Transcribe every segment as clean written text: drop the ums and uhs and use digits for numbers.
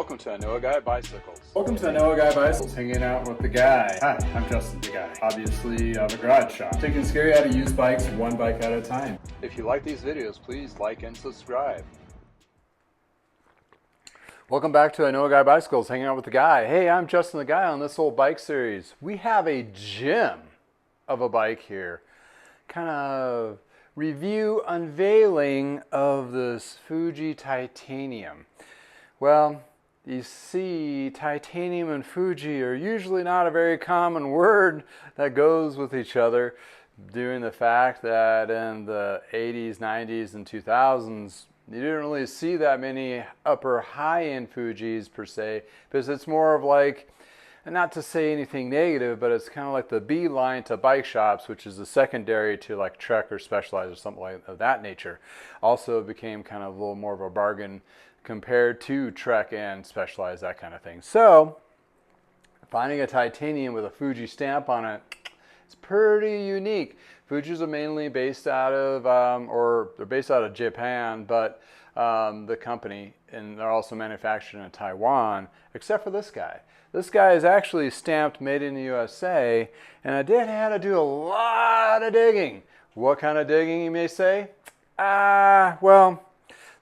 Welcome to I Know a Guy Bicycles. Welcome to I Know a Guy Bicycles, hanging out with the guy. Hi, I'm Justin, the guy. Obviously, I have a garage shop. Taking scary how to use bikes one bike at a time. If you like these videos, please like and subscribe. Welcome back to I Know a Guy Bicycles, hanging out with the guy. Hey, I'm Justin, the guy on this old bike series. We have a gem of a bike here. Kind of review unveiling of this Fuji titanium. Well, you see, titanium and Fuji are usually not a very common word that goes with each other, due to the fact that in the 80s, 90s, and 2000s, you didn't really see that many upper high-end Fujis per se, because it's more of like, and not to say anything negative, but it's kind of like the B line to bike shops, which is the secondary to like Trek or Specialized or something like of that nature. Also became kind of a little more of a bargain compared to Trek and Specialized, that kind of thing. So finding a titanium with a Fuji stamp on it, it's pretty unique. Fuji's are mainly based out of, or they're based out of Japan, but the company, and they're also manufactured in Taiwan, except for this guy. This guy is actually stamped made in the USA, and I did have to do a lot of digging. What kind of digging, you may say? Well,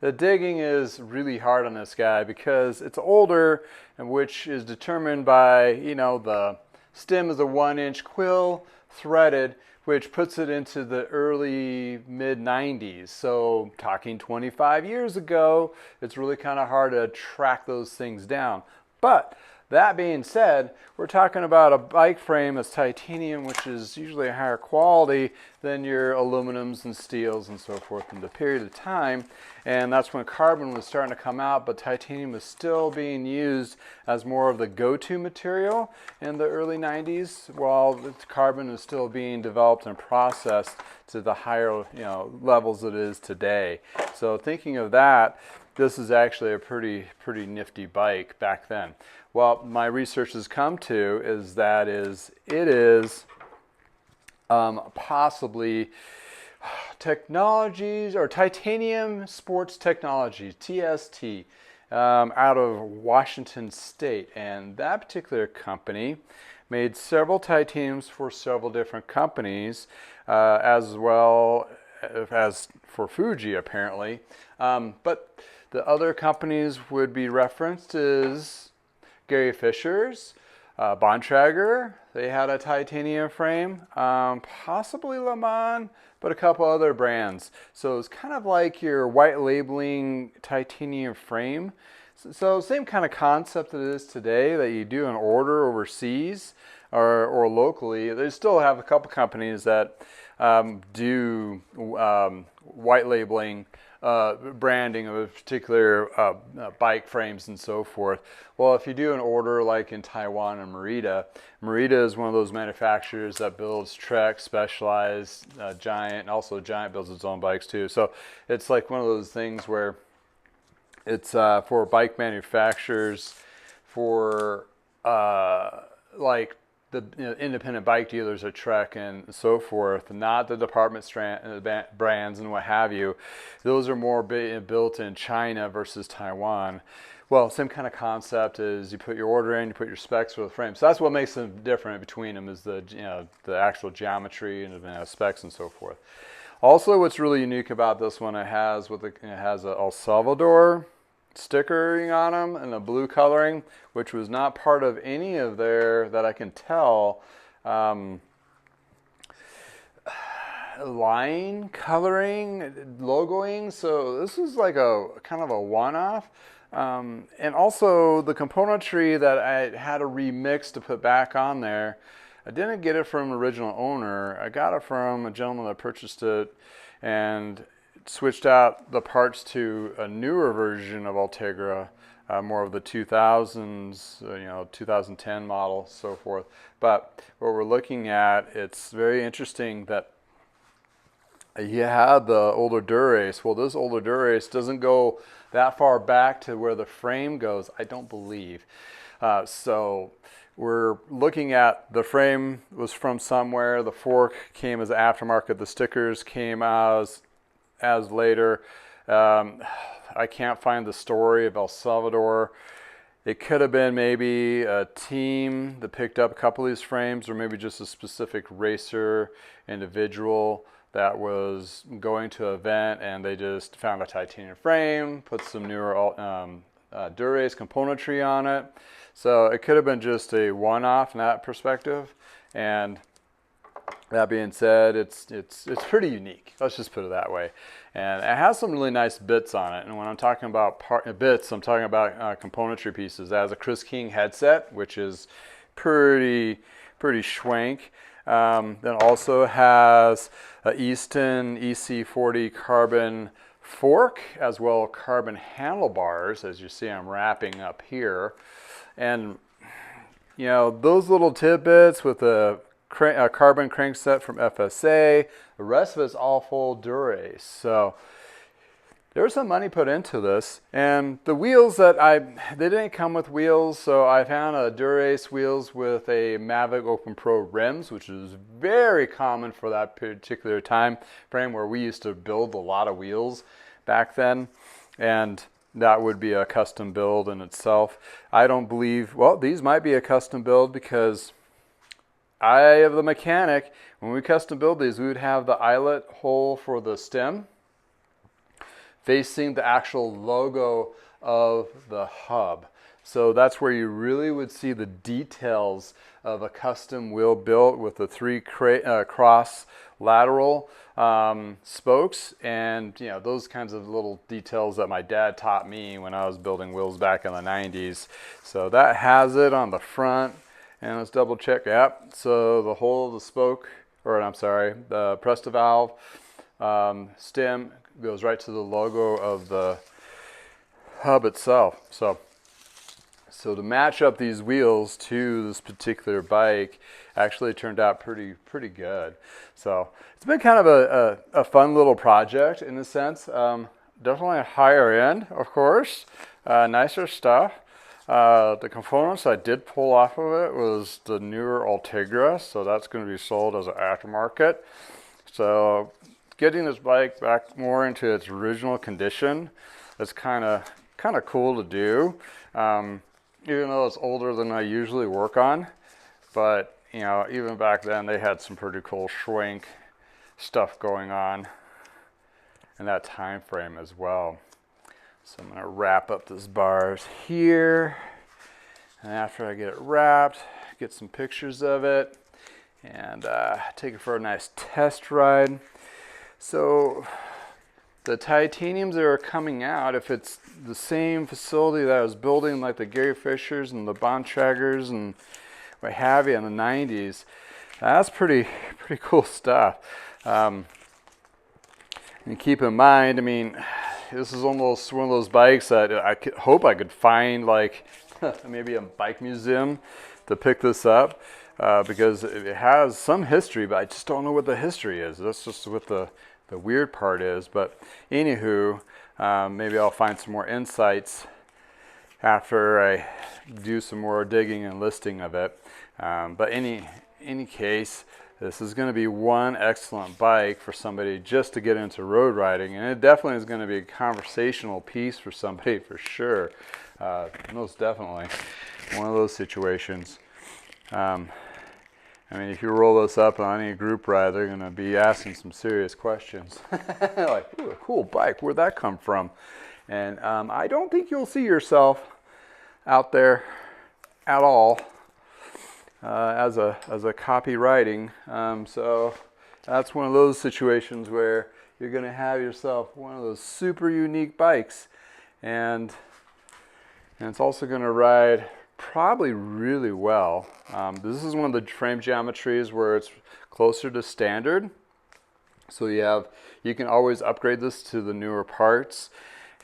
the digging is really hard on this guy because it's older, and which is determined by, you know, the stem is a 1-inch quill threaded, which puts it into the early mid-90s. So talking 25 years ago, it's really kind of hard to track those things down. But that being said, we're talking about a bike frame that's titanium, which is usually a higher quality than your aluminums and steels and so forth in the period of time. And that's when carbon was starting to come out, but titanium was still being used as more of the go-to material in the early 90s, while the carbon is still being developed and processed to the higher, levels it is today. So thinking of that, this is actually a pretty nifty bike back then. Well, my research has come to is that it is possibly technologies or titanium sports technology, TST, out of Washington State. And that particular company made several titaniums for several different companies, as well as for Fuji apparently. But the other companies would be referenced as Gary Fisher's, Bontrager, they had a titanium frame, possibly Le Mans, but a couple other brands. So it's kind of like your white labeling titanium frame. So same kind of concept that it is today, that you do an order overseas or locally. They still have a couple companies that do white labeling branding of a particular bike frames and so forth. Well, if you do an order like in Taiwan and Merida is one of those manufacturers that builds Trek, Specialized, Giant, and also Giant builds its own bikes too. So it's like one of those things where it's for bike manufacturers, for like the independent bike dealers at Trek and so forth, not the department brands and what have you. Those are more built in China versus Taiwan. Well, same kind of concept is you put your order in, you put your specs for the frame. So that's what makes them different between them, is the actual geometry and specs and so forth. Also, what's really unique about this one, it has a El Salvador stickering on them and the blue coloring, which was not part of any of their, that I can tell, line coloring, logoing. So this is like a kind of a one-off. And also the componentry that I had to remix to put back on there, I didn't get it from the original owner. I got it from a gentleman that purchased it and switched out the parts to a newer version of Ultegra, more of the 2000s, 2010 model, so forth. But what we're looking at, it's very interesting that you had the older Dura-Ace. Well, this older Dura-Ace doesn't go that far back to where the frame goes, I don't believe. So we're looking at the frame was from somewhere, the fork came as aftermarket, the stickers came as later. I can't find the story of El Salvador It could have been maybe a team that picked up a couple of these frames, or maybe just a specific racer individual that was going to an event and they just found a titanium frame, put some newer Dura-Ace componentry on it. So it could have been just a one-off in that perspective. And that being said, it's pretty unique. Let's just put it that way. And it has some really nice bits on it. And when I'm talking about bits, I'm talking about componentry pieces. It has a Chris King headset, which is pretty schwank. Then also has a Easton EC40 carbon fork, as well as carbon handlebars. As you see, I'm wrapping up here. And, you know, those little tidbits with a carbon crankset from FSA, the rest of it's all full Dura-Ace. So there's some money put into this. And the wheels they didn't come with wheels, so I found a Dura-Ace wheels with a Mavic Open Pro rims, which is very common for that particular time frame where we used to build a lot of wheels back then. And that would be a custom build in itself. I don't believe, well, these might be a custom build because I have the mechanic. When we custom build these, we would have the eyelet hole for the stem facing the actual logo of the hub. So that's where you really would see the details of a custom wheel built with the 3 cross lateral spokes, and you know, those kinds of little details that my dad taught me when I was building wheels back in the 90s. So that has it on the front. And let's double check. Yep. So the hole of the spoke, or I'm sorry, the Presta valve stem goes right to the logo of the hub itself. So to match up these wheels to this particular bike actually turned out pretty good. So it's been kind of a fun little project in a sense. Definitely a higher end, of course, nicer stuff. The components I did pull off of it was the newer Ultegra, so that's going to be sold as an aftermarket. So getting this bike back more into its original condition is kind of cool to do. Even though it's older than I usually work on, but you know, even back then they had some pretty cool schwank stuff going on in that time frame as well. So I'm going to wrap up this bars here, and after I get it wrapped, get some pictures of it and take it for a nice test ride. So the titaniums that are coming out, if it's the same facility that I was building, like the Gary Fishers and the Bontraggers and what have you in the 90s, that's pretty cool stuff. And keep in mind, I mean, this is almost one of those bikes that I hope I could find, like maybe a bike museum to pick this up, because it has some history, but I just don't know what the history is. That's just what the weird part is. But anywho, maybe I'll find some more insights after I do some more digging and listing of it. But any case, this is going to be one excellent bike for somebody just to get into road riding, and it definitely is going to be a conversational piece for somebody for sure. Most definitely one of those situations. I mean, if you roll this up on any group ride, they're going to be asking some serious questions. Like, ooh, a cool bike, where'd that come from? And I don't think you'll see yourself out there at all as a copywriting. So that's one of those situations where you're going to have yourself one of those super unique bikes. And it's also going to ride probably really well. This is one of the frame geometries where it's closer to standard. So you can always upgrade this to the newer parts,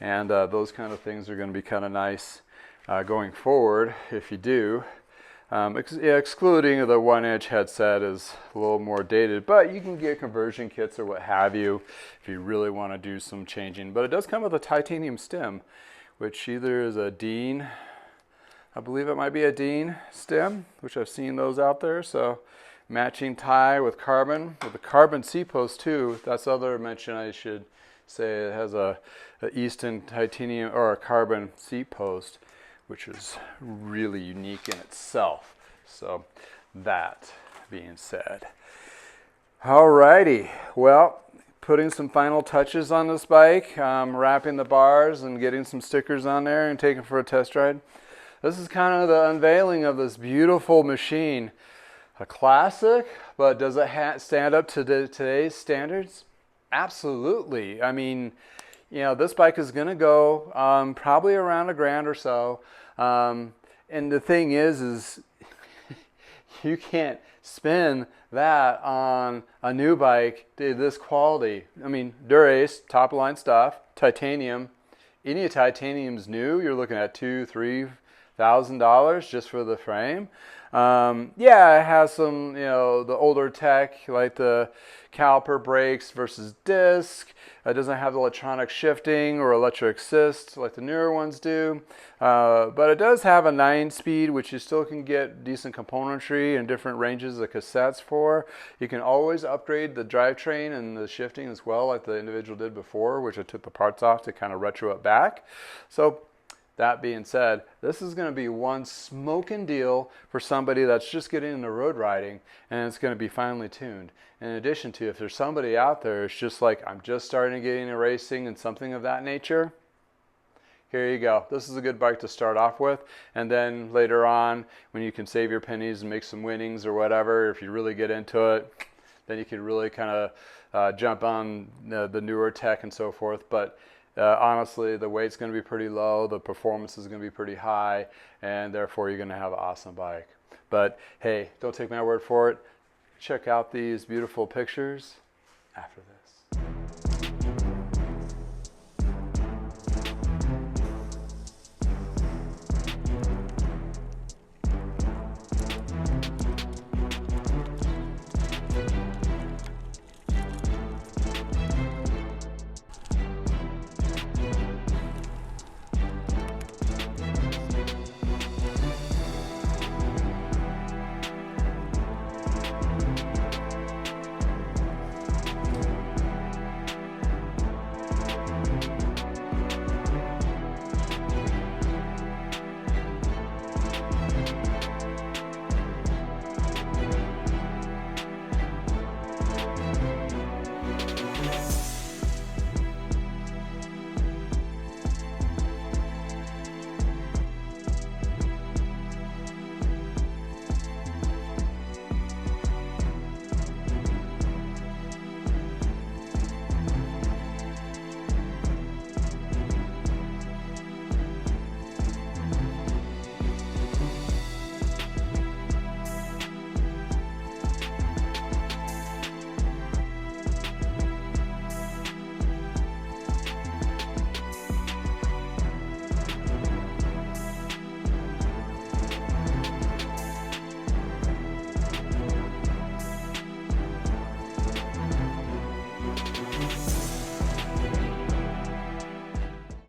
and those kind of things are going to be kind of nice going forward if you do. Excluding the 1-inch headset is a little more dated, but you can get conversion kits or what have you if you really want to do some changing. But it does come with a titanium stem, which either is a Dean, I believe it might be a Dean stem, which I've seen those out there. So matching tie with the carbon C-post too. That's the other mention I should say. It has a Easton titanium or a carbon C-post, which is really unique in itself. So that being said, alrighty, well, putting some final touches on this bike, wrapping the bars and getting some stickers on there and taking for a test ride. This is kind of the unveiling of this beautiful machine. A classic, but does it stand up to today's standards? Absolutely. I mean, you know, this bike is going to go probably around $1,000 or so. And the thing is you can't spend that on a new bike to this quality. I mean, Dura-Ace, top line stuff, titanium. Any titanium's new, you're looking at $2,000-$3,000 just for the frame. Yeah, it has some, you know, the older tech like the caliper brakes versus disc. It doesn't have electronic shifting or electric assist like the newer ones do. But it does have a 9-speed, which you still can get decent componentry and different ranges of cassettes for. You can always upgrade the drivetrain and the shifting as well, like the individual did before, which I took the parts off to kind of retro it back. So that being said, this is going to be one smoking deal for somebody that's just getting into road riding, and it's going to be finely tuned. In addition to, if there's somebody out there it's just like, I'm just starting to get into racing and something of that nature, here you go. This is a good bike to start off with, and then later on, when you can save your pennies and make some winnings or whatever, if you really get into it, then you can really kind of jump on the newer tech and so forth. But honestly, the weight's going to be pretty low, the performance is going to be pretty high, and therefore you're going to have an awesome bike. But hey, don't take my word for it. Check out these beautiful pictures after this.